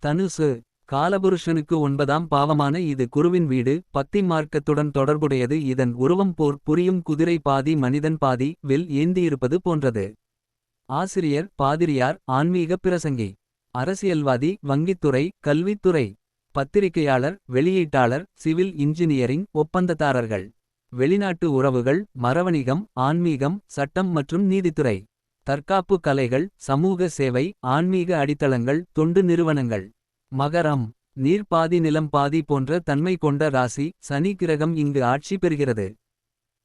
தனுசு. காலபுருஷனுக்கு 9ஆம் பாவமான இது குருவின் வீடு. பக்தி மார்க்கத்துடன் தொடர்புடையது. இதன் உருவம் போர் புரியும் குதிரை பாதி மனிதன் பாதி வில் ஏந்தியிருப்பது போன்றது. ஆசிரியர் பாதிரியார் ஆன்மீக பிரசங்கி. அரசியல்வாதி வங்கித்துறை கல்வித்துறை. பத்திரிகையாளர் வெளியீட்டாளர் சிவில் இன்ஜினியரிங் ஒப்பந்ததாரர்கள். வெளிநாட்டு உறவுகள் மரவணிகம் ஆன்மீகம் சட்டம் மற்றும் நீதித்துறை. தற்காப்பு கலைகள் சமூக சேவை ஆன்மீக அடித்தளங்கள் தொண்டு நிறுவனங்கள். மகரம். நீர் பாதி நிலம் பாதி போன்ற தன்மை கொண்ட ராசி. சனி கிரகம் இங்கு ஆட்சி பெறுகிறது.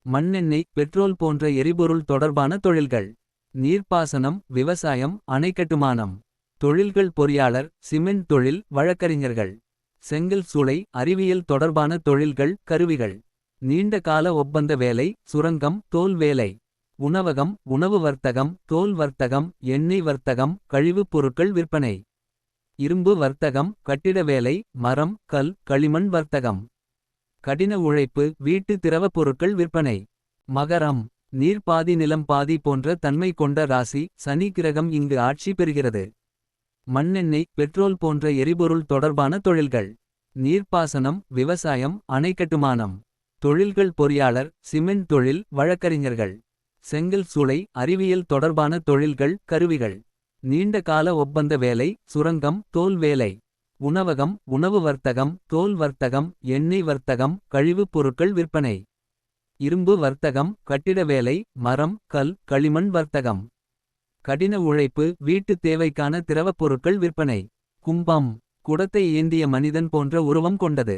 மண்ணெண்ணெய் பெட்ரோல் போன்ற எரிபொருள் தொடர்பான தொழில்கள். நீர்ப்பாசனம் விவசாயம் அணைக்கட்டுமானம். தொழில்கள் பொறியாளர் சிமெண்ட் தொழில் வழக்கறிஞர்கள். செங்கல் சூளை அறிவியல் தொடர்பான தொழில்கள் கருவிகள். நீண்ட கால ஒப்பந்த வேலை சுரங்கம் தோல் வேலை. உணவகம் உணவு வர்த்தகம் தோல் வர்த்தகம் எண்ணெய் வர்த்தகம் கழிவுப் பொருட்கள் விற்பனை. இரும்பு வர்த்தகம் கட்டிட வேலை மரம் கல் களிமண் வர்த்தகம். கடின உழைப்பு வீட்டு திரவப் பொருட்கள் விற்பனை. மகரம். நீர் பாதி நிலம் பாதி போன்ற தன்மை கொண்ட ராசி. சனி கிரகம் இங்கு ஆட்சி பெறுகிறது. மண்ணெண்ணெய் பெட்ரோல் போன்ற எரிபொருள் தொடர்பான தொழில்கள். நீர்ப்பாசனம் விவசாயம் அணைக்கட்டுமானம். தொழில்கள் பொறியாளர் சிமெண்ட் தொழில் வழக்கறிஞர்கள். செங்கல் சூளை அறிவியல் தொடர்பான தொழில்கள் கருவிகள். நீண்ட கால ஒப்பந்த வேலை சுரங்கம் தோல் வேலை. உணவகம் உணவு வர்த்தகம் தோல் வர்த்தகம் எண்ணெய் வர்த்தகம் கழிவுப் பொருட்கள் விற்பனை. இரும்பு வர்த்தகம் கட்டிட வேலை மரம் கல் களிமண் வர்த்தகம். கடின உழைப்பு வீட்டுத் தேவைக்கான திரவப் பொருட்கள் விற்பனை. கும்பம். குடத்தை ஏந்திய மனிதன் போன்ற உருவம் கொண்டது.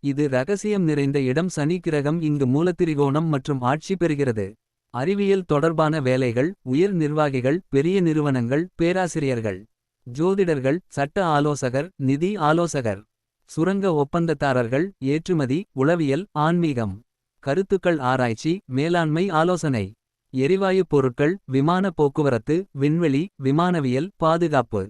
இது ரகசியம் நிறைந்த இடம். சனி கிரகம் இங்கு மூலத்திரிகோணம் மற்றும் ஆட்சி பெறுகிறது. அறிவியல் தொடர்பான வேலைகள் உயர் நிர்வாகிகள் பெரிய நிறுவனங்கள் பேராசிரியர்கள். ஜோதிடர்கள் சட்ட ஆலோசகர் நிதி ஆலோசகர். சுரங்க ஒப்பந்ததாரர்கள் ஏற்றுமதி உளவியல் ஆன்மீகம். கருத்துக்கள் ஆராய்ச்சி மேலாண்மை ஆலோசனை. எரிவாயு பொருட்கள் விமான போக்குவரத்து விண்வெளி விமானவியல் பாதுகாப்பு.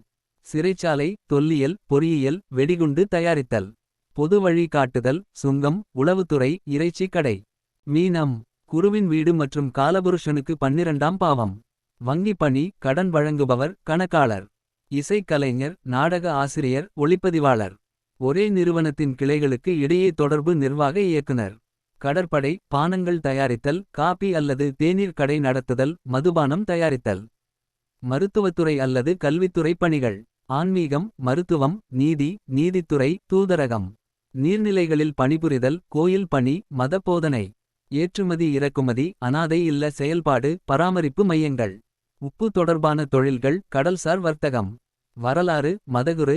சிறைச்சாலை தொல்லியல் பொறியியல் வெடிகுண்டு தயாரித்தல். பொது வழி காட்டுதல் சுங்கம் உளவுத்துறை இறைச்சி கடை. மீனம். குருவின் வீடு மற்றும் காலபுருஷனுக்கு 12ஆம் பாவம். வங்கி பணி கடன் வழங்குபவர் கணக்காளர். இசைக்கலைஞர் நாடக ஆசிரியர் ஒளிப்பதிவாளர். ஒரே நிறுவனத்தின் கிளைகளுக்கு இடையே தொடர்பு நிர்வாக இயக்குனர். கடற்படை பானங்கள் தயாரித்தல் காபி அல்லது தேநீர் கடை நடத்துதல் மதுபானம் தயாரித்தல். மருத்துவத்துறை அல்லது கல்வித்துறை பணிகள். ஆன்மீகம் மருத்துவம் நீதி நீதித்துறை தூதரகம். நீர்நிலைகளில் பணிபுரிதல் கோயில் பணி மத போதனை. ஏற்றுமதி இறக்குமதி அனாதை இல்ல செயல்பாடு பராமரிப்பு மையங்கள். உப்பு தொடர்பான தொழில்கள் கடல்சார் வர்த்தகம். வரலாறு மதகுரு